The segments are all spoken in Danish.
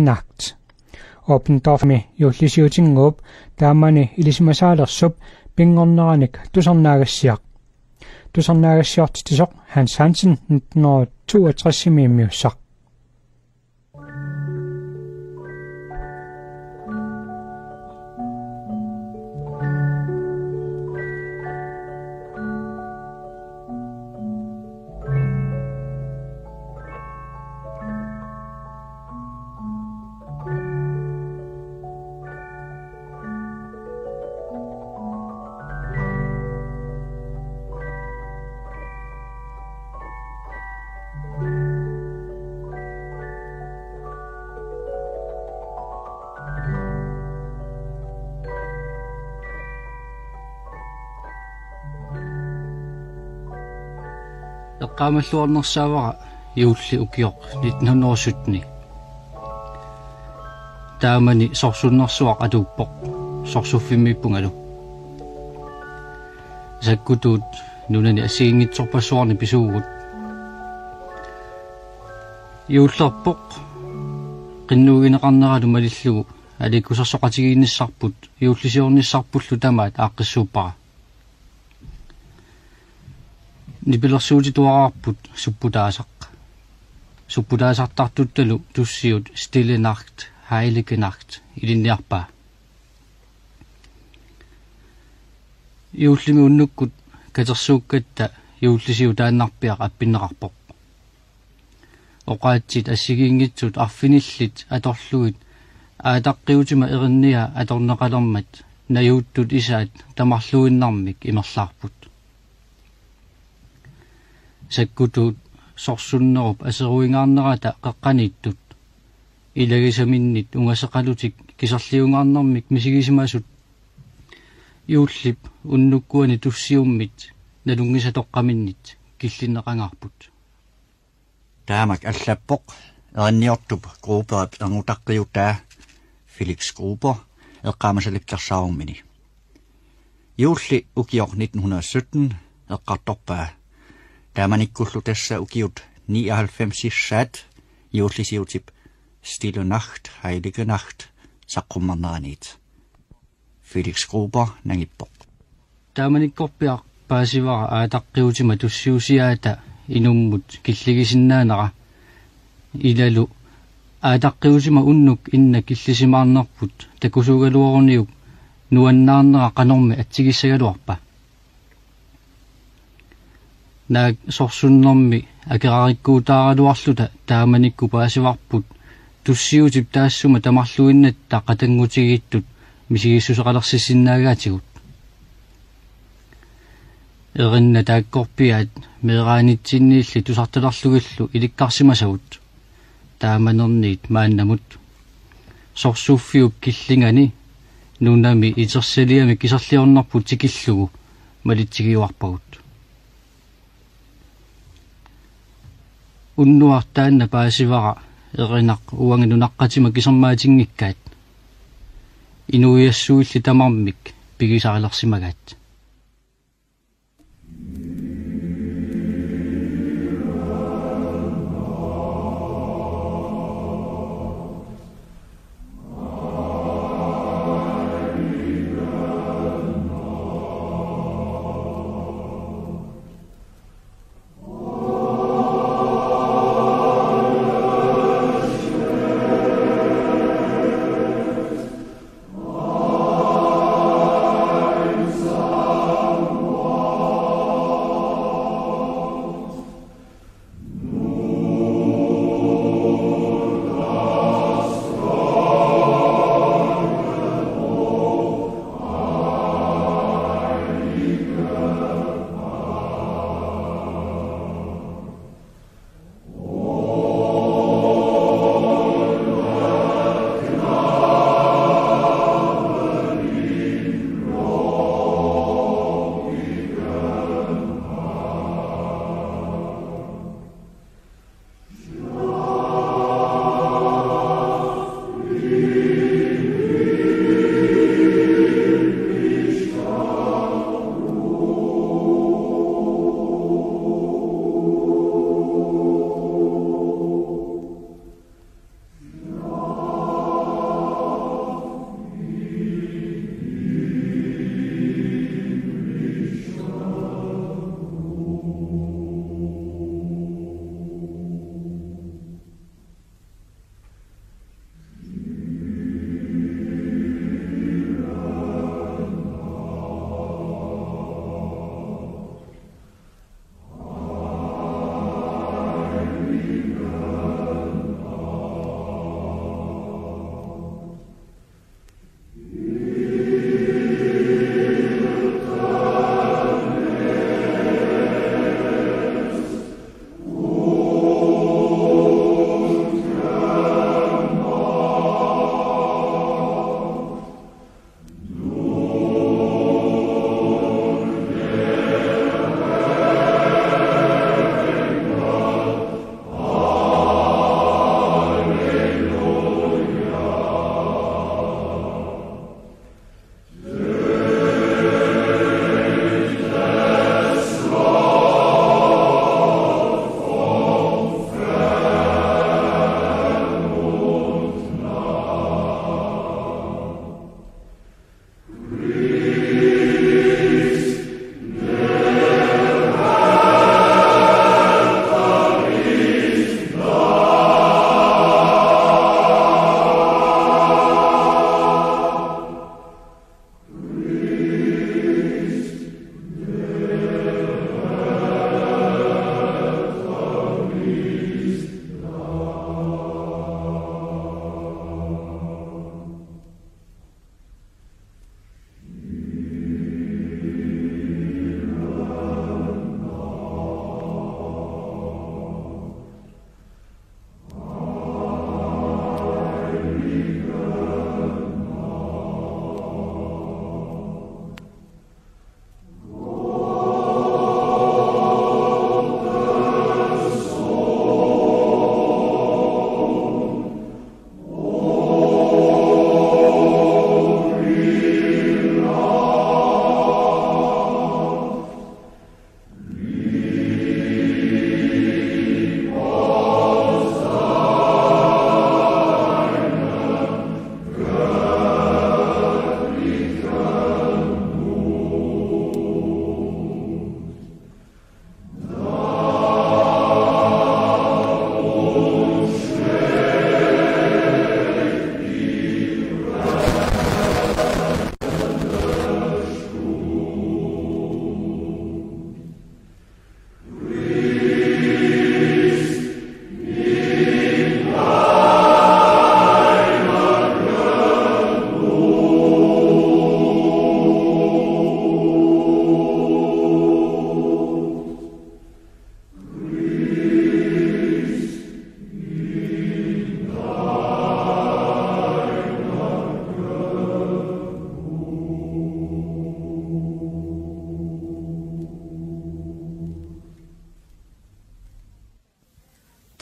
nagt. Open tofmi jullisiutinguup taamani ilisimasaalersup pingorneranik tusarnaagassiaq. Tusarnaagassiortitisoq Hans Hansen 1962 miussaq. Eqqaamalluarnersaavara iulli ukioq 1917 taamani sorsunnersuaq atuuppoq sorsuffimmiippungalu sakkutuut nunani assiingitsorpassuarni pisuugut iullerpoq qinnuugineqarneralu malillugu alikkusarsoqatigiinnissarput iullisiornissarpullu tamaat aaqqissuuppara nipilersuuti tuararput supputaasartartuttalu tussiut Stille Nacht, Heilige Nacht ilinniarpaa iullimi unnukkut katersuukkatta iullisiu taannarpiaq appinneqarpoq oqaatsit assigiingitsut arfinillit atorluit aataqqiutima erinnia atorneqalermat najuuttut isaat tamarluinnarmik imerlaarput sakkutuut sorsunnerup aseruingaarnerata qaqqaniittut ilagisaminnit ungaseqalutik kiserliungaarnermik misigisimasut iullip unnukkuani tussiummit nalungisatoqqaminnit killinneqangarput taamak allappoq erinniortup gruuperat erngutaqqiutaa Felix Gruber eqqaamasalikkersaarumini iulli ukior 1917 eqqartorpaa taamanikkullu tässä ukiut 99 sat iullisiutip Stille Nacht, Heilige Nacht saqqummarneranit Felix Gruber nangippoq taamanikkorpiaq paasivara aataqqiutima tussiusiaata inummut killigisinnaanera ilalu aataqqiusima unnuk inna killisimaarnerput takusugaluoruniuk nuannaarnera qanormi atsigissagaluarpa naak sorsunnermi akerarikkuutaaraluarluta taamanikku paasivarput tussiutip taassuma tamarluinnatta qatanngutigittut misigissuseqalersissinnaaгаатигут erinna taakkorpiaat meeraanitsinniilli tusartalerlugillu ilikkarsimasavut taamanerniit maannamut sorsuuffiuk killingani nunami itersaliami kiserliornerput tikillugu malitsigiuarpagut unnuartaanna paasivara erinaq uanginunaqqatima kisermaatingikkaat inuiassuulli tamarmik pigisarilersimagaat So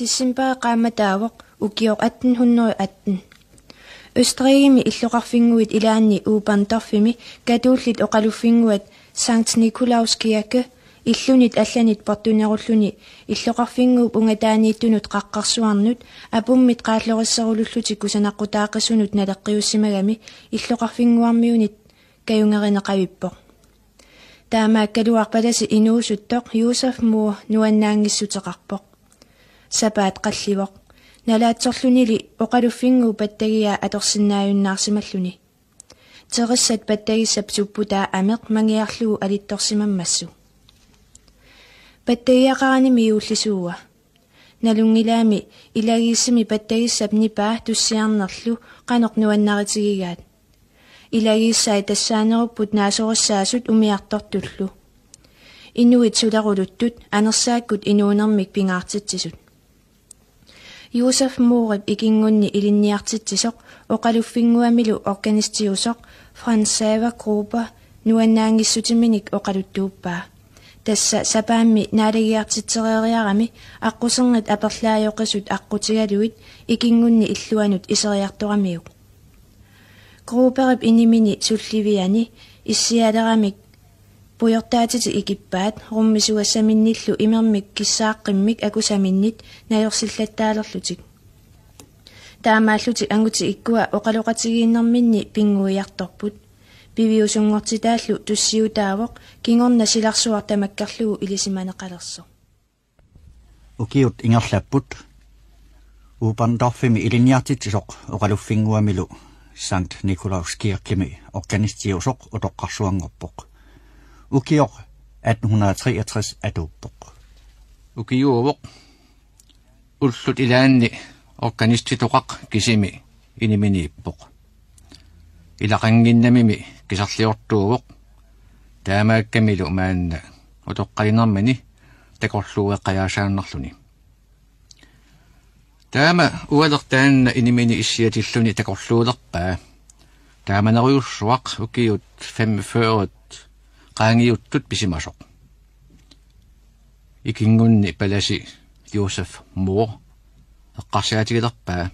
тиссимпаа qaamataavoq ukioq 1818 Østrigimi illuqarfinguit ilaanni uupantorfimi katuullit oqaluffinguat Sankt Nikolaus kirke illunit allanit portunerulluni illuqarfinguup ungataaniittunut qaqqarsuarnut apummit qaallorisserulullutik kusanaqqutaaqissunut naleqqiussimagami illuqarfinguarmiunit kayungerineqavippoq taamaakkaluarpalasi inuusuttoq Josef Moore nuannaangissutеқарпоq sapaat qallivoq nalaatsorlunili oqaluffingu pattagiaa atorsinnaajunnaarsimalluni terissat pattagissap supputaa ameq mangiarlugu alittorsimammassu pattagiaqaranimi iullisuuga nalungilaami ilagiissimi pattagissap nipaa tussiarnerlu qanoq nuannaritigigaat ilagiissai tassaanerupput naasorissaasut umiartortullu inuit sularuluttut anersaakkut inuunermik pingaartitsisut Josef Moore ikingunni ilinniartitsisoq oqaluffinguamilu organistiusoq Franz Xaver Gruber nuannaangissutiminik oqaluttuuppaa tassa sapaammi naalagiartitsereeriarami aqqusernit aperlaajoqisut aqqutigaluit ikingunni illuanut iseriartoramiuk Gruberip inimini sulliviani issialeramik pujortaatiti ikippaat rummisugassaminnillu imermik kissaaqimmik akusaminnit najorsillattaalerlutik taamaallutik anguti ikkua oqaloqatigiinnerminni pinguiartorput piviusungortitaallu tussiutaavoq kingorna silarsuartamakkarlugu ilisimaneqalerso ukiut ingerlapput uupandorfimi ilinniartittisoq oqaluffinguamilu Sankt Nikolaus kirkemi organistiusoq utoqqarsuangorpoq ukioq 1863 atuppoq ukiuuvoq ullut ilaanni organistitoqaq kisimi iniminiippoq ilaqanginnamimi kisarliortuuvoq taamaakkamilu maanna utoqqainermani takorluueqqajaasaanerluni taama ualertaanna inimini issiatilluni takorluulerpaa taamaneriussuaq ukiut 45 qaangiuttut pisimasoq ikingunni palasi Josef Moore eqqarsiatigilerpaa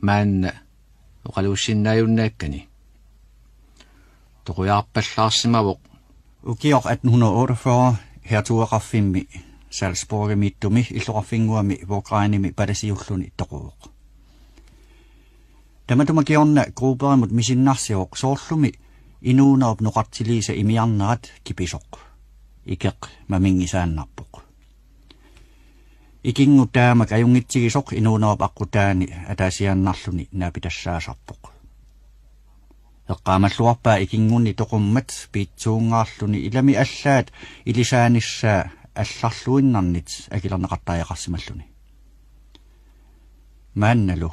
maanna oqaluussinnaajunnaakkani toqujaarpallaarsimavoq ukioq 1848 hertugeqarfimmi Salzburgimittumi illuqarfinguami Ukrainimi palasiulluni toquvoq tamatumakiorna Gruberimut misinnarsivoq soorlumi inuunerp noqartiliisa imiarnaat kipisoq ikeq mamingisaannarpoq ikingu taamak ajungitsigisoq inuunerp aqqutaani ataasiaannarluni naapitassaaserpoq eqqaamalluarpaa ikingunni toqummat piitsuungaarluni ilami allaat ilisaanissaa алларлуиннарнит акилернеқартааяқарсималлуни маанналу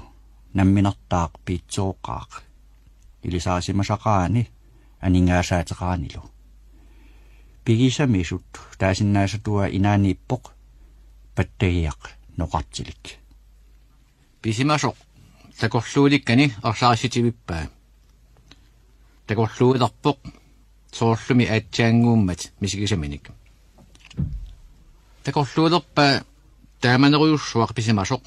намминертаақ пиитсооққаақ илисаасимасақаани анингаасаатеқаанилу пигисамисут таасиннаасатуа инааниппоқ паттагиақ ноқартилик писимасоқ такорлууликкани арлаарситивиппаа такорлуулерпоқ соорлуми аатсаангууммат мисигисаминик takorluulerpa taamaneruussuaq pisimasoq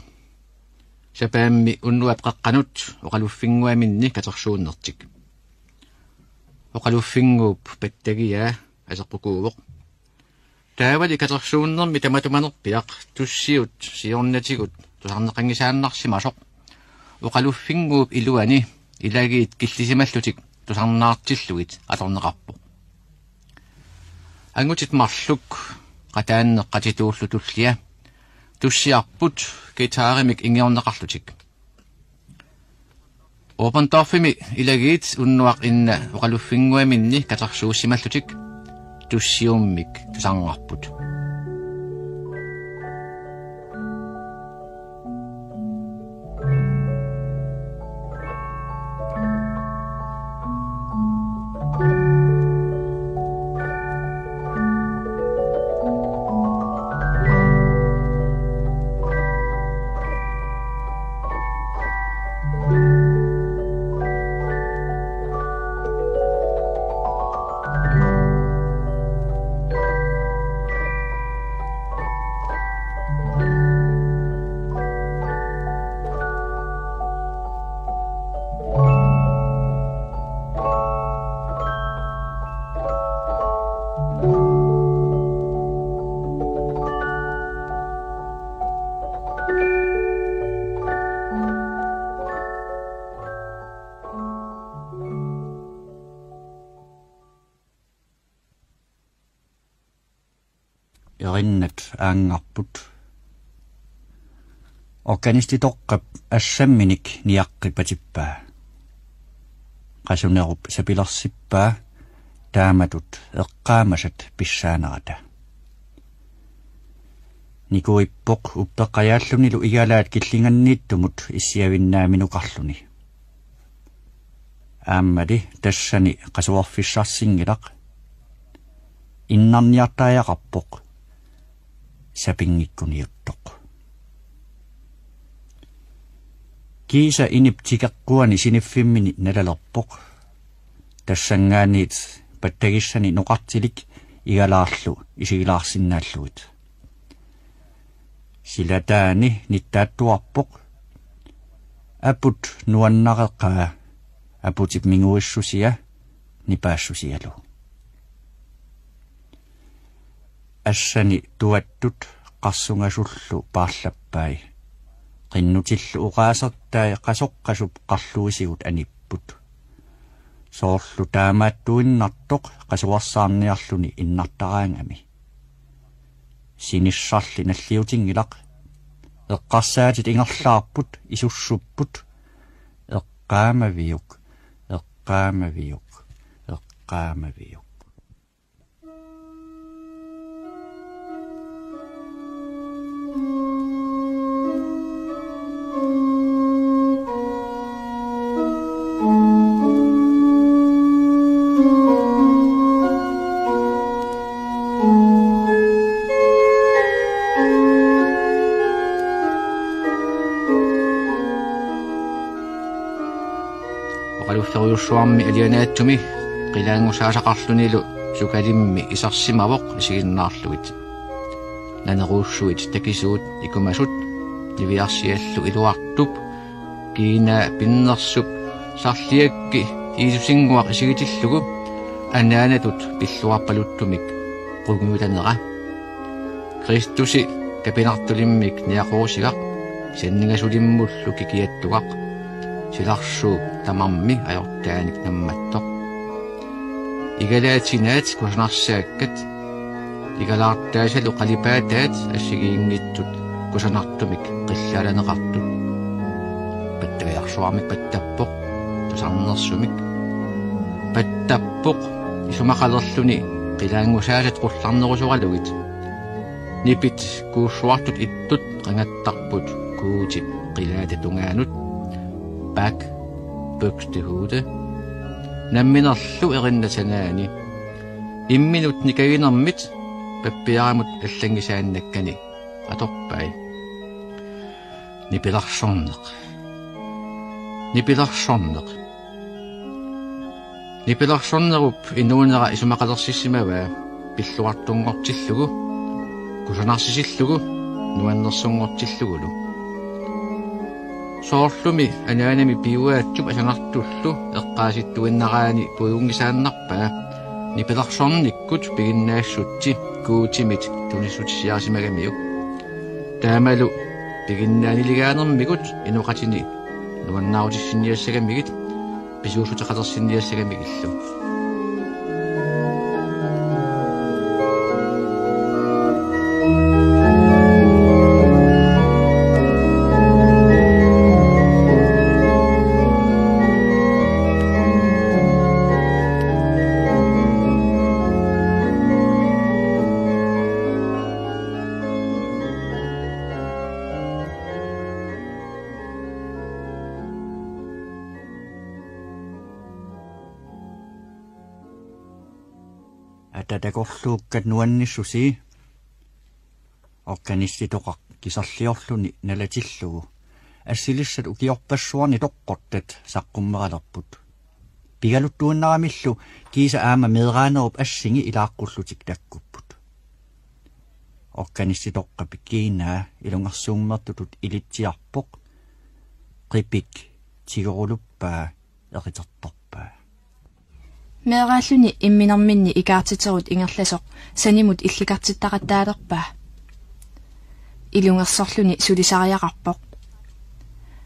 sapaammi unnuap qaqqanut oqaluffinguaminni katersuunnertik oqaluffinguup pattagiaa aseqqukuuvoq taavali katersuunnermi tamatumanerpiaq tussiut siornatigut tusarneqangisaannarsimasoq oqaluffinguup iluani ilagiit killisimallutik tusarnaartilluit atorneqarpo angutit marluk qataanneqqatituullutullia tussiarput gitaarimik ingiorneqarlutik opentorfimi ilagiit unnuaq inna oqaluffinguaminni katarsuussimallutik tussiummik tusarngarput erinnet aangarput organistitoqqap assamminik niaqqipatippaa qasunerup sapilersippaa taamatut eqqaamasat pissaanerata nikuippoq uppeqqajaallunilu igalaat killinganniittumut issiavinnaaminuqarluni aammali tassani qasuarfissarsinngilaq innarniartaajaqarpoq sapingikkuniuttoq kiisa iniptikaqquani siniffimmini nalalerpoq tassangaaniit pattagissani noqartilik igalaarlu isigilaarsinnaalluit silataani nittaattuarpoq aput nuannaqeqqaa aputip minguissusia nipaassusialu assani tuattut qarsungasullu paarlappai qinnutillu uqaasertai qasoqqasup qarluisigut anipput soorlu taamaattuinnartoq qasuarsaarniarluni innartaraangami sinissarli nalliutingilaq eqqarsaatit ingerlaarput isussupput eqqaamaviuk Oqalufferuyussuarmi alianaatumi qilaangusaasaqarlunilu sukalimmi isarsimavoq isiginnaarlugit naneruussuit takisuut ikumasut niviarsiallu iluartup kiina pinnersup sarliakki iisusinguaq isigitillugu anaanatut pilluarpaluttumik qugumulanera Kristusi kapinartulimmik niaqorusigaq sanningasulimmullu kikiattugaq silarsuup tamarmi ajortaanik nammattoq igalaatinaat kusanarsaakkat igalaartaasalu qalipaataat assigiingittut kusanartumik qillalaneqartut pattagajarsuarmik pattappoq tusarnersumik pattappoq isumaqalerluni qilaangusaasat qullarnerusuqalugit nipit kuussuartut ittut qangattarput kuutip qilaatatungaanuut back bøgstehude namminerlu erinnatanani imminut nikaginermit pappiaramut allangisaannakkani atorpai nipilarsornerup inuunera isumaqalersissimawa pilluartungortillugu kusanarsisillugu nuannersunngortillugulu soorlumi anaanami piuaattup asanartullu eqqaasittuinnaraani puiungisaannarpaa nipilarsornikkut piginnaassutsi kuutimit tunissutissiaasimagamiuk taamalu piginnaaniligaanермигут inuqatini nuannaarutissinniassagamigit pisuussuteqatersinniassagamigillu atatakorluukkat nuannissusi organistitoqaq kisarliorluni nalatillugu assilissat ukiorpassuarni toqqortat saqqummeralerput pigaluttuunnaramillu kiisa aama meeraanerup assingi ilaaqqullutik takkupput organistitoqqapik kiinaa ilungarsuummertutut ilitsiarpoq qipik tigeruluppaa eritertorpaa meeraalluni imminerminni ikaartiterut ingerlasoq sanimut illikartittaqattaalerpaa ilungersorluni sulisariaqarpoq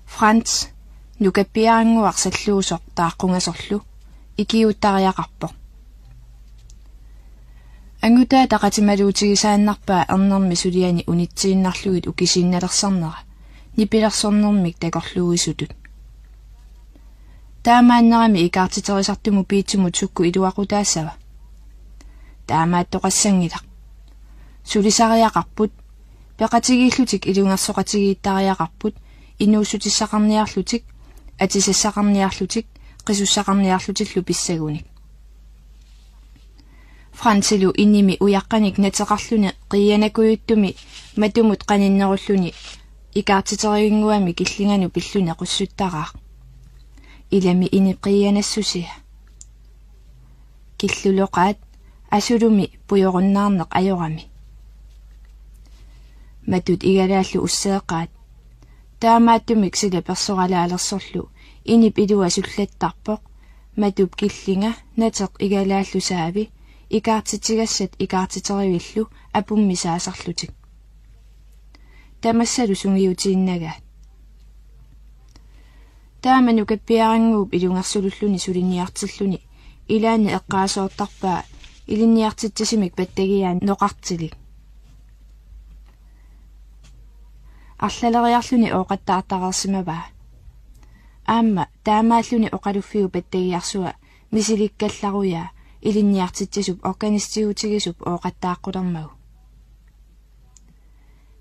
Frans nukappiaranguarsalluusoq taaqqungasorlu ikiuttariaqarpoq ангутаа тақатималуутигисааннарпаа ернэрми сулиани униtsiinnarlugit ukisiinnalerсарнера нипилерсорнэрмик такорлугисутут таамааннерами икаартитерисартуму пиитсумут сукку илуақутаассава таамааттоқассангилақ сулисариақарпут пеқатигииллутик илунгерсоқатигииттариақарпут инуусутиссақарниарлутик атисассақарниарлутик қисуссақарниарлутиллу писсагуник франсилу инними уяққаник натеқарлуни қиянакуйуттуми матумут қаниннеруллуни икаартитериунгуами киллингану пиллуне қуссуттараақ илами ини қиянассусиа киллулоқаат асулуми пуйоруннаарнеқ ajorami матут игалааллу уссеэқаат таамааттумик сила персоралаалерсорлу инип илуа суллаттарпоқ матуп киллинга натеқ игалааллу саави икаартитигассат икаартитеривиллу апумми саасарлутик тамассалу сунгиутииннага тааману каппиарангууп илунгерсулуллуни сулинниартиллуни илаани эққаасоортарпаа илинниартитсимик паттагиаан ноқартилик арлалериарлуниооқаттаартарерсимаваа аама таамааллуни оқалуффиу паттагиарсуа мисиликкалларуя илинниартитсисуп органистиутигисупооқаттааққулермагу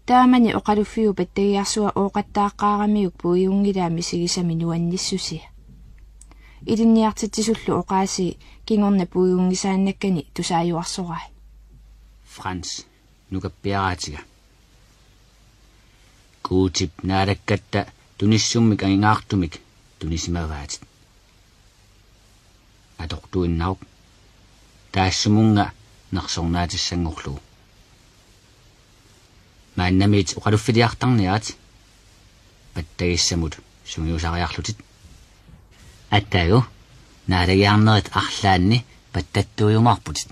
таамани оқалуффиу паттагиарсуа ooqattaаққаарамиук пуиунгилаа мисигисами нуанниссусия илинниартитсисуллу оқааси кингорна пуиунгисааннаккани тусааюарсораа Frans нукаппиараатига куутип наалаккатта тунissumмик агингаартумик тунисимаваатит атортуиннауп таассумунга нарсорнаатиссангорлуу мааннамит оқалуффилиартарниаат паттагиссамут сунгиусариарлутит аттагу наалагиарнерит арлаанни паттаттуйумарпутит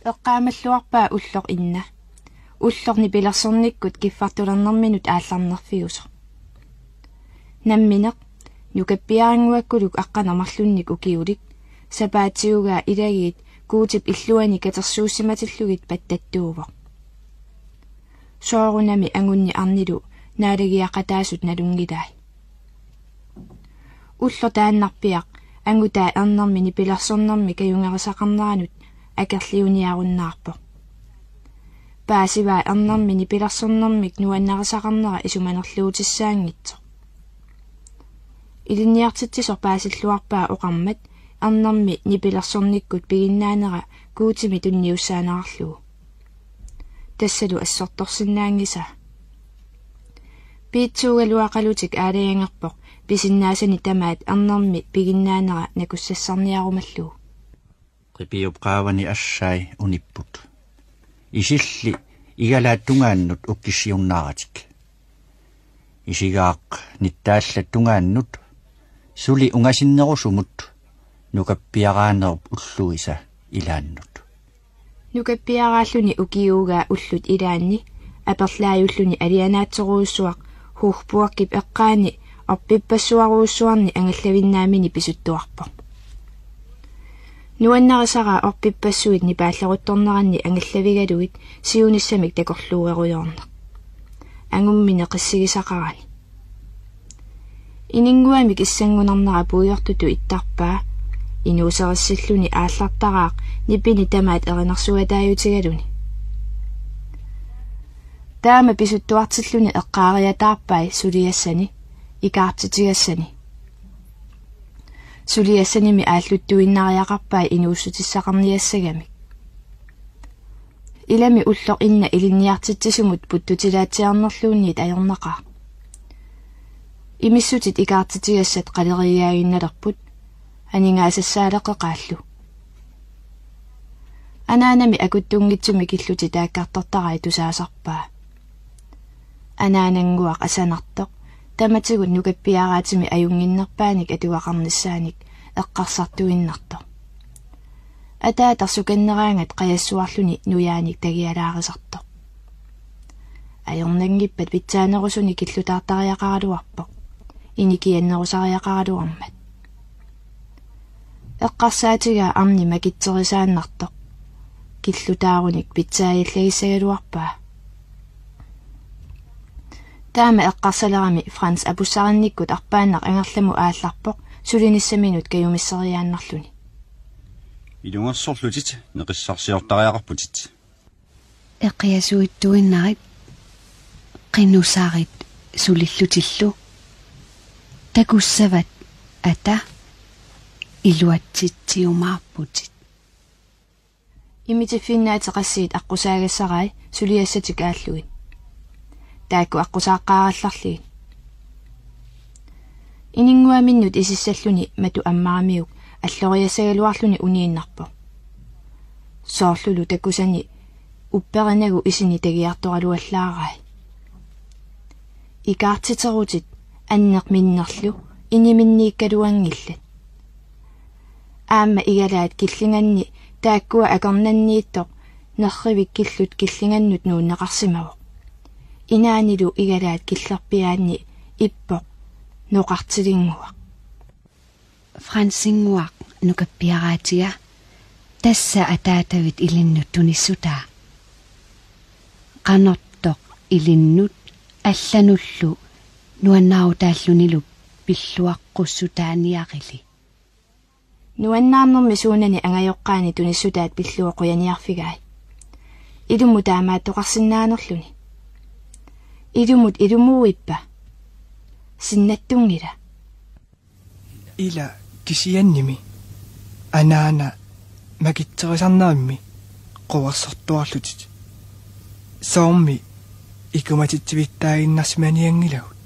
эққаамаллуарпаа уллор инна уллорни пилерсорниккут киффартулернэрминут аалларнерфиусо намминеқ нукаппиарангуаккулук аққанамарлунник укиулик сапаатиугаа илагиит куутип иллуани катерсууссиматиллугит паттаттуувоқ соорунами ангунни арнилу наалагиақатаасут налунгилаи улло тааннарпиақ ангутаа ернэрмини пилерсорнэрми каюнгерисақарнеранут акерлиуниаруннаарпо паасиваа ернэрмини пилерсорнэрмик нуаннерисақарнера исуманерлуутиссаангитсо илинниартитсисор паасиллуарпаа оқармат ернэрми нипилерсорниккут пигиннаанера куутими тунниуссаанерарлугу тассалу ассорторсиннаангиса пиитсуугалуақалутик аалаянгерпоқ писиннаасани тамаат ернэрми пигиннаанера накуссассарниарумаллугу qipiyupqaavani assai unipput isilli igalaattungaannut ukkissiunnaaratik isigaaq nittaallattungaannut suli ungasinnerusumut nukappiaraanerp ulluisa ilaannut нукаппиарааллуни укиуугаа уллут илаанни аперлааюллуни алианаатсоруусsuaq хуурпуаккип эққаани орпиппассуаруuссуарни ангаллавиннаамини писуттуарпо нуаннарисара орпиппассуит нипааллерутторнеранни ангаллавигалугит сиуниссамик такорлууеруйорна ангуммине қиссигисақарани инингуамик иссангунарнера пуйортуту иттарпаа инуусериссиллуни ааллартараақ ниппини тамаат эринерсуатааютигалуни таама писуттуартиллуни эққаариатаарпай сулиассани икаартитигассани сулиассаними ааллуттуиннариақарпай инууссутиссақарниассагами илами уллор инна илинниартитсисумут путтутилаатсиарнерлуунниит аёрнақаа имиссутит икаартитигассат қалериаагинналерпут анингаасассаалеқеқааллу анаанами акуттунгитсуми киллути тааккартортарай тусаасарпаа анаанангуақ асанартоқ таматигут нукаппиараатими аюнгиннерпааник атуақарниссааник эққарсартуиннарто атаатарсуканнераангат қаяссуарлуни нуяаник тагиалаарисарто аёрнангиппат питсаанерусуни киллутаартариақаралуарпо иникианнерусариақаралуармат эққарсаатига арни макитсерисааннарто киллутааруник питсаиаллагиссагалуарпаа таама эққарсалерами Франц апуссаринниккут арпааннақ ангерламу аалларпоқ сулиниссаминут каюмиссериааннарлуни илунгерсорлутит неқиссарсиортариақарпутит эққиасуиттуиннарит қиннусаарит сулиллутиллу такуссават ата илуатситсиумаарпутит имитиффиннаатеқассиит аққусаагассарай сулиассатик ааллугит таакку аққусааққаралларлигит инингуаминнут исиссаллуни мату аммарамиук аллориасагалуарлуни унииннарпо соорлулу таккусани упперинагу исини тагиарторалуаллаарай икаартитерутит аннеқ миннерлу иниминнииккалуангиллат аама игалаат киллинганни тааккуа акернаннииттоқ нерривик киллут киллинганнут нууннеқарсимавоқ инаанилу игалаат киллерпиаанни иппоқ ноқартилингуақ франсингуақ нукаппиараатига тасса атаатавит илиннут туниссутаа qanорtoq илиннут аллануллу нуаннаутааллунилу пиллуаққуссутааниарили нуаннаарнэрми суунани ангайоққаани туниссутаат пиллуоқуяниарфигай илуму таамааттоқарсинаанерлуни илумут илумууиппа синнаттунгила ила кисианними анаана магитсерисарнаамми қуарсортуарлутит соомми икуматитсивиттаагиннарсиманиангилагут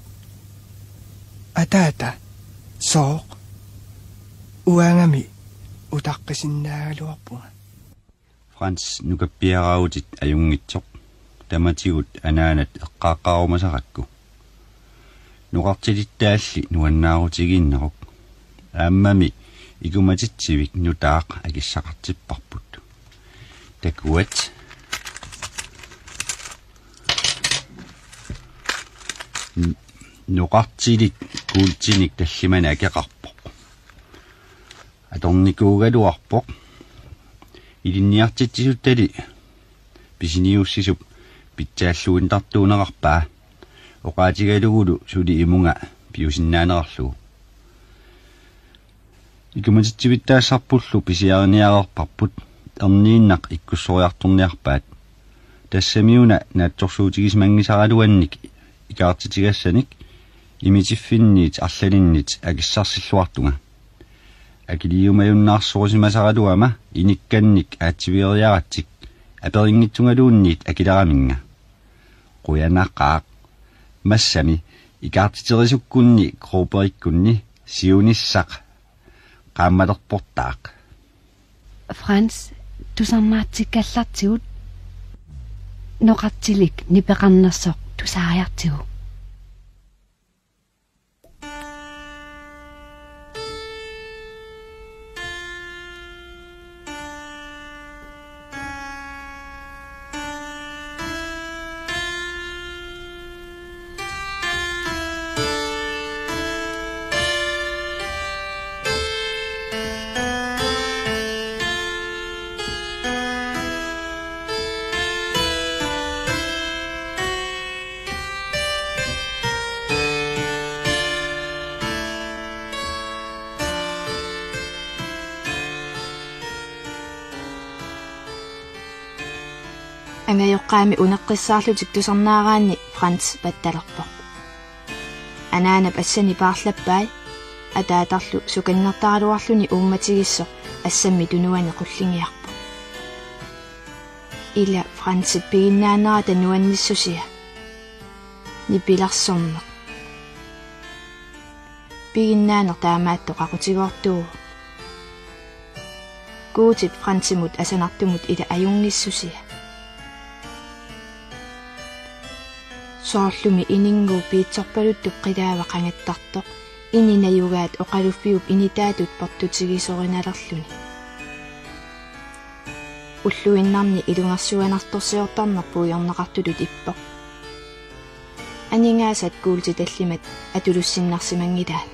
атаата сооқ уангами утаққисиннаагалуарпуга Франц нукаппиараутит аюнгитсоқ таматигут анаанат эққааққарумасаракку нуқартилиттаалли нуаннаарутигииннерук ааммами икуматитсивик нутаақ агиссақартиппарпут такуат нуқартилит куултиник таллимана акеқарпоқ аторникуугалуарпоқ илинниартитсисуттали писиниуссисуп питсааллуинтартуунеқарпаа оqaатигалугулу сули имунга пиусиннаанерарлугу икуматитсивиттаассарпуллу писиарниарерпарпут эрнииннақ иккуссориарторниарпаат тассамиуна наатсорсуутигисмангисаралуанник икаартитигассаник имитиффинниит арлалиннит акиссарсиллуартунга акилиумаюннаарсорисимасаралуама иникканник аатсивиериаратсик аперингитсунгалуунниит акилараминга қуянааққаақ массами икаартитерисуккунни крупериккунни сиуниссақ qaammalerportaaq Франц тусарнаатсиккаллартигут ноқартилик нипеқарнерсоқ тусаариартигу ангайоққаами унеққиссаарлутик тусарнаараанни Франц патталерпоқ анаанап ассани паарлаппай атаатарлу суканнертаралуарлуни уумматигиссо ассамми тунуани қуллингиарпо ила Францит пигиннаанера тануанниссусиа нипиларсорнеқ пигиннаанер таамаатто қақутигоортуу гуутит Францимут асанартумут ила аюнгиссусиа соорлуми инингуу пиитсорпалуттук қилаава қангаттартоқ ининаюгаат оқалуффиуп инитаатут портутигисориналерлуни уллуиннарни илунгерсуанарторсиортарнерпу иорнеқартулут иппоқ анингаасат куулти таллимат атулуссиннарсимангилаат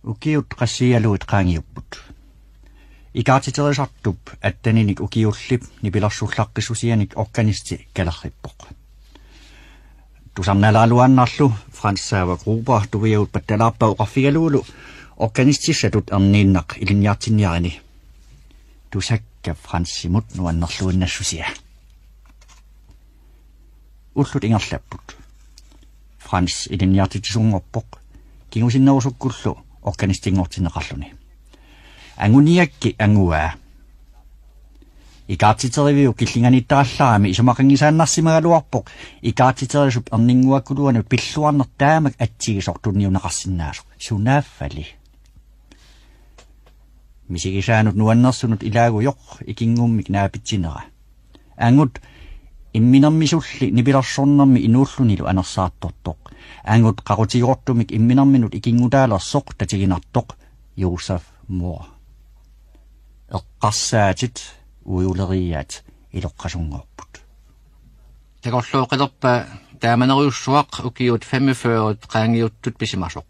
Ukiut qassialuit qaangiupput. Ikaatiterisartup attaninik ukiullip nipilarsullaqqisusianik organisti kalarrippoq. Tusamnalaaluannarlu Franssaava Gruber tuviut pattalaappa uqarfigaluulu organistisatut erniinnaq ilinniartinniarini. Tusakka Franssimut nuannerluinnassusia. Ullut ingerlapput. Frans ilinniartitisunngorpoq kingusinnerusukkullu organistingortinneqarluni. Anguniakki angua. Ikaatiterivio killinganittarallaami isumaqangisaannarsimagaluarpoq ikaatiterisup erninguakkuluanut pilluarnertaamak atsigisortunniunaqarsinnaasoq sunaaffali. Misigisaanut nuannersunut ilaagujoq ikingummik naapitsinera. Angut imminermisulli nipilarsornermi inuullunilu anersaattortoq. Angut qarutigortumik imminerminut ikingutaalersoq tatiginartoq Josef Mohr. Eqqarsaatit uuleriat iloqqasungorput. Taqorluoqillerpa taamaneruyussuaq ukiut 45 qaangiuttut pisimasoq.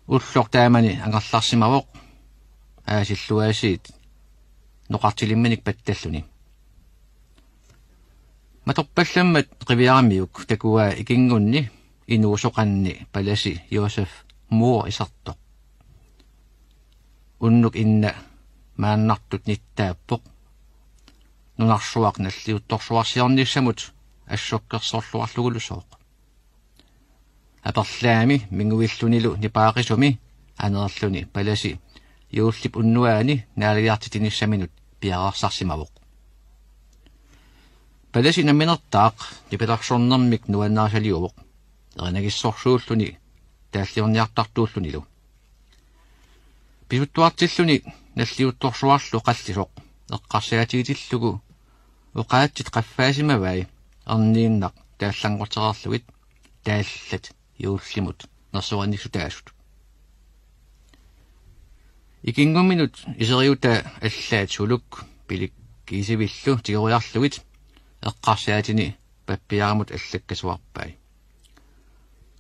Ullor taamani angerlarsimavoq aasilluaasiit noqartilimminik pattalluni. Matorpallammat qiviaramiuk takua ikingunni inuusoqanni palasi Josef Mohr isartoq. Unnuk inna maannartut nittaappoq. Nunarsuaq nalliuttorsuarsiornissamut assokkersorluarlugulusoq. Aperlaami minguillunilu nipaaqisumi anerlluni palasi yuullip unnuaani naaliartitinnissaminut piaqarsarsimavoq. Palasi namminertaaq nipilarsornermik nuannaasaliuvoq. Erinagissорsuulluni taalliorniartartuullunilu. Pisuttuartilluni nalliuttorsuarlu qallisoq eqqarsiatigitillugu uqaatsit qaffaasimavai erniinnaq taallangortererlugit taallat yuullimut nersuanniksutaasut. Ikingumminut iseriuta allaat suluk pilik kiisivillu tigoriarlugit eqqarsiatini pappiaramut allakkasuarpai.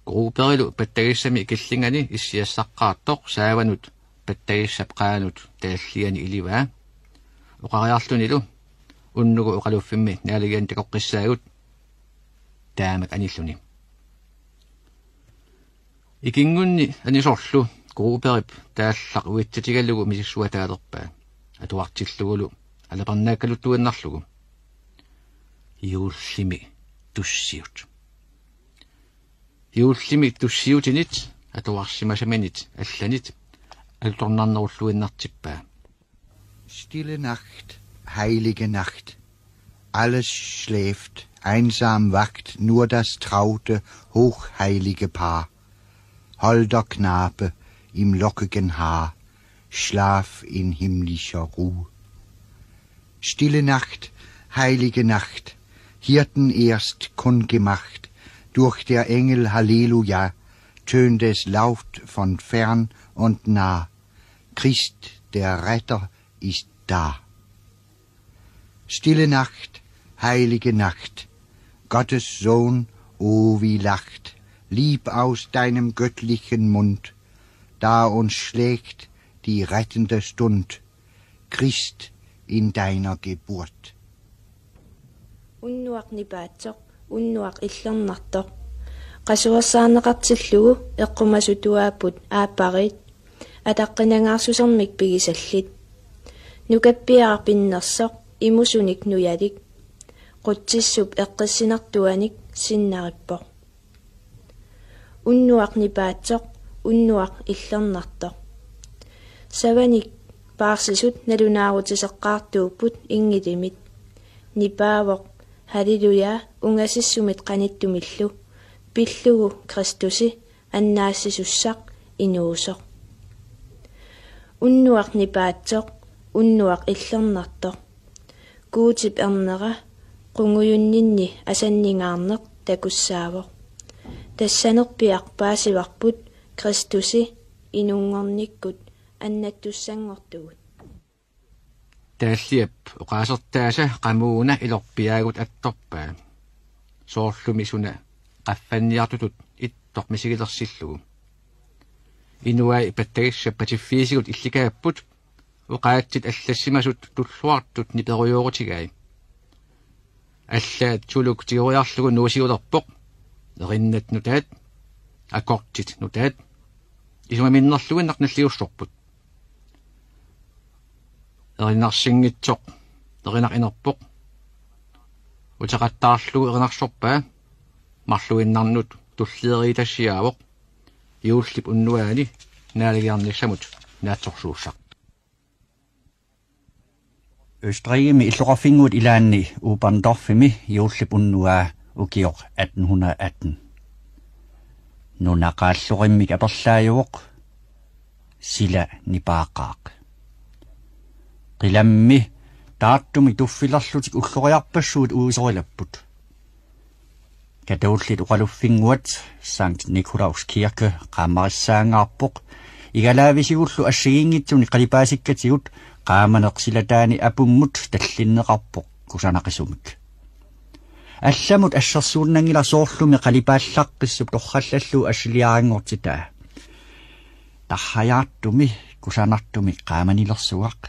Gruuperilu pattagissami killingani issiassaqqaartoq saavanut pattagissap qaanut taalliani ilivaa uqariarlunilu unnugu uqaluffimmi naaligian takoqqissaagut taamak anilluni. Ikingunni anisorlu gruuperip taallaq uittatigallugu misissuataalerpaa atuartillugulu alaparnaakkaluttuannarlugu juullimi tussiut. Juullimi tussiutinit atuarsimasaminit allanit altornarnerulluinnartippaa. Stille Nacht, heilige Nacht. Alles schläft, einsam wacht nur das traute, hochheilige Paar. Holder Knabe im lockigen Haar, Schlaf in himmlischer Ruh. Stille Nacht, heilige Nacht, Hirten erst kundgemacht, durch der Engel Halleluja, tönt es laut von fern und nah. Christ, der Retter, ist da. Stille Nacht, heilige Nacht, Gottes Sohn, o wie lacht, lieb aus deinem göttlichen Mund, da uns schlägt die rettende Stund, Christ in deiner Geburt. Unnuaq nipaatsoq, unnuaq illernartoq, qasuassaaneqartillugu eqqumasutuaaput aapparit, ataqqinangaarsusermik pigisallit, nukappiaqarpinnersoq imusunik nuyalik, quttissup eqqissinartuanik sinnarippoq. Unnuaq nipaatsoq, unnuaq illernartoq. Savanik paarsisut nalunaarutisseqqaartuupput ingilimit, nipaavoq halleluja ungasissumit qanittumillu, pillugu Kristusi annaassisussaq inuusoq. Unnuaq nipaatsoq, unnuaq illernartoq. Kuutip ernera qunguyunninni asanningaarneq takussaavoq. Tassanerpiaq paasivarput Kristusi inungornikkut annattussangortugut. Taalliap uqaasertaasa qamuuna ilorpiaagut attorpaa. Soorlumi suna qaffanniartutut ittormisigilersillugu. Inuai pattagissa patiffiisigut illikaapput uqaatsit allassimasut tulluartut niperujoorutigai. Allaat tuluk tioriarlugu nuusiulerpoq erinnat nutaat akortit nutaat isumaminnerluginnaq nalliussorput. Erinarsinngitsoq erinaq inerpoq utaqattaarlugu erinarsorpaa marluinnarnut tullieriitassiaavoq juullip unnuaani naaligiarnissamut naatsorsuussaq. Østerrigemi illuqarfinguut ilaanni Uberndorfimi juullip unnua ukioq 1818. Nunaqaalluqimmik aperlaajuvoq sila nipaaqaaq. Qilammi taattumi tuffilerlutik ulloriarpassuut uusorilapput. Katollit uqaluffinguat Sankt Nikolaus Kirke qaammarissaangaarpoq igalaavisiullu assigiingitsuni qalipaasikkatigут qaamaneqsilataani apummut tallinneqarpoq kusanaqisumik. Allamut assersuunnangila soorlumi qalipaallaqqissuk torrallallu assiliaringortitaa. Tarhajaartumi kusanartumi qaamanilersuaq.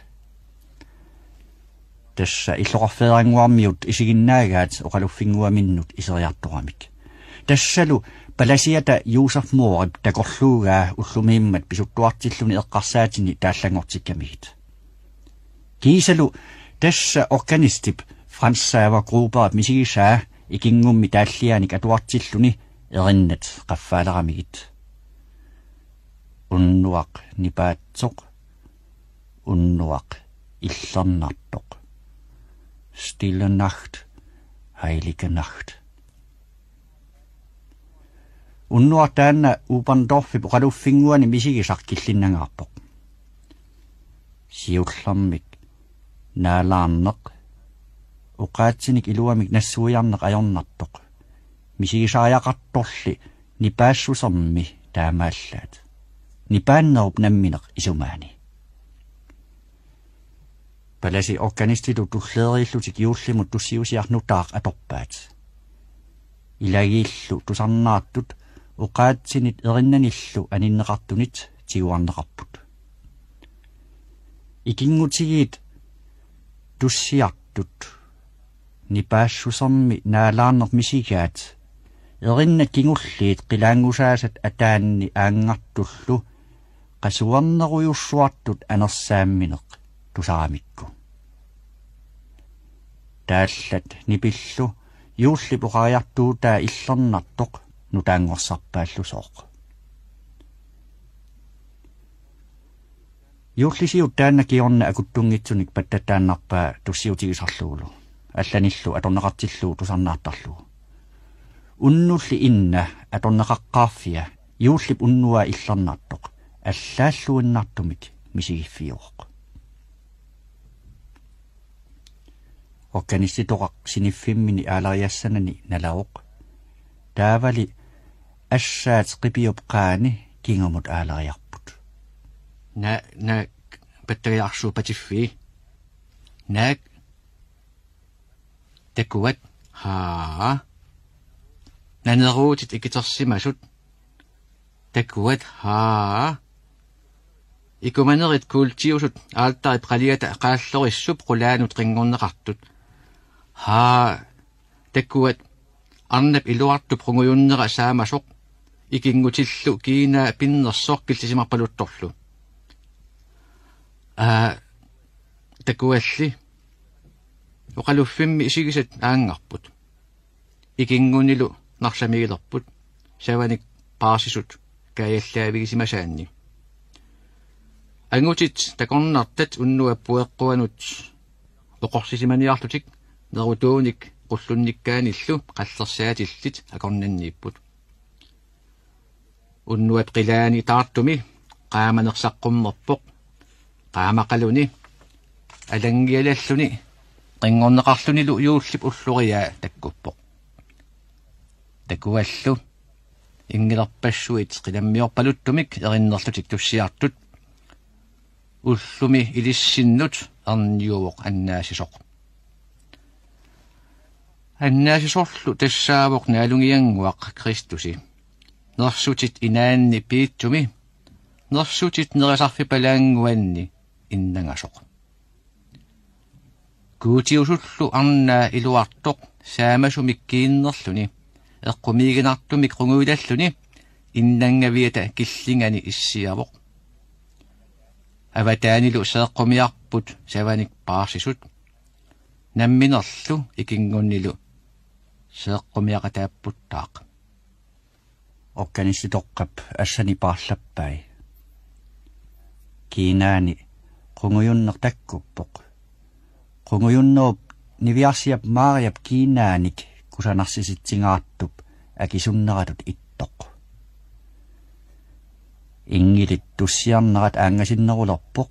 Tässä illoqarfeeranguarmiut isiginnaagaat oqaluffinguaminnut iseriartoramik. Tassalu palasiata Josef Moorib takorluugaa ullumiimmat pisuttuartilluni eqqarsaatini taallangortikkamigit. Kiisalu tässä organistip Frans Xaver Gruber misigisaa ikingummi taalliaanik atuartilluni erinnat qaffaaleramiit. Unnuaq nipaatsoq unnuaq illarnartoq. Stille Nacht, heilige Nacht. Unnuartaanna Uberndorfi poqaluffinguani misigisarkillinnangaarpoq. Siullermik naalaarneq uqaatsinik iluamik nassuiarneq ajornartoq. Misigisaajaqartorli nipaassusermi taamaallaat. Nipaannerup nammineq isumaani. Palasi organistitu tulleerillutik juullimut tussiusiarnutaaq atorpaat. Ilagiillu tusarnaattut uqaatsinit erinnanillu aninneqartunit tiguarneqarput. Ikingutigiit tussiartut nipaassusermi naalaarneq misigaat erinnat kingulliit qilaangusaasat ataanni aangartullu qasuarnerujussuartut anersaammineq tusaramikku. Taallat nipillu juullipuqaajartuutaa illernertoq nutaangorsarpaallusooq. Juullisiut taanna kiorna akuttungitsunik pattataannarpaa tussiutigisarluulu. Allanillu atorneqartilluu tusarnaattarluu. Unnulli inna atorneqaqqaaffia juullip unnua illernertoq allaalluinnartumik misigiffiuoq. Organistitoqaq siniffimmini aalariassanani nalaoq. Taavali assaat qipiupqaani kingamut aalariarput. Na pattariarsu patiffi. Naak takuat haa. Naneruutit ikitorsimasut. Takuat haa. Ikumanerit kuultiusut aaltarit qaliata aqaallorissup qulaanut qingorneqartut. Haa takuat arnap iluartup qunguyunnera saamasoq ikingutillu kiina pinnersoq kiltisimarpaluttorlu. Takualli uqaluffimmi isigisat aangarput. Ikingunilu narsamigilerput savanik paasisut kaayallaavigisimaasaanni. Angutit takornartat unnuappueqquanut oqorsisimaniarlutik nerutuunik qullunnikkaanillu qallersaatillit akornanniipput. Unnuap qilaani taartumi qaamanersaqqummerpoq qaamaqaluni alangialalluni qingorneqarlunilu yuullip ulluriaa takkuppoq. Takuallu ingilerpassuit qilammiorpaluttumik erinnerlutik tussiartut ullumi ilissinnut arniuvoq annaasisoq. Annaasisorlu tassaavoq naalungianguaq Kristusi. Nersutit inaanni piitsumi Nersutit nerisarfipalaanguanni innangasoq. Kuutiusullu arnaa iluartoq saamasumikkiinnerluni eqqumiiginartumik qunguilalluni innangaviata killingani issiavoq. Avataanilu seeqqumiarput savanik paarsisut namminerlu ikingunnilu seeqqumiaqataaputtaaq. Organisitoqqap assani paarlappai. Kiinaani qunguyunnertakkuppoq. Qunguyunnerup niviarsiap maariap kiinaanik kusanarsitsigaartup akisunneratut ittoq. Ingilit tussiarnerat aangasinnerulerpoq.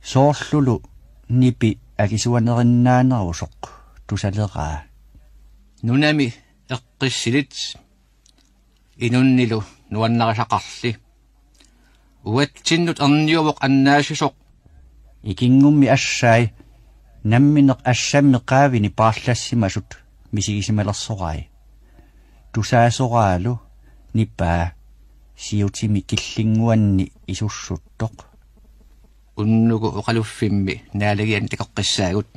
Soorlulu nipi akisuanerinnaanerusoq tusaleraa. Nunami eqqissilit inunnilu nuannarasaqarli. Uatsinnut arniuvoq annaasisoq. Ikingummi assai nammineq assammi qaavini paarlassimasut misigisimalerssorai. Tusaasoraalu nipaa siutimi killinguanni isussuttoq. Unnugu uqaluffimmi naalagian tikeqqissaagut.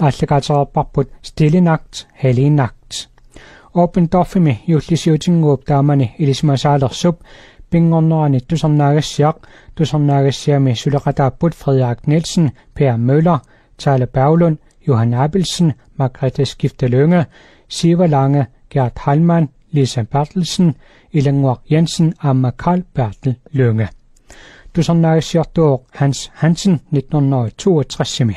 аллагаатерпарпут стилинакт халинакт open toffimi юллисиутингууп таамани илисмасаалерсуп пингорнерани тусарнаагассиами сулеқатааппут Frederik Nielsen, Per Møller, Tale Berglund, Johan Abelsen, Margrethe Skifte Lynge, Siver Lange, Gert Hallmann, Lisa Bertelsen, Ilanguaq Jensen og Carl Bertel Lynge. tusarnaagisiartuoq Hans Hansen 1962-simi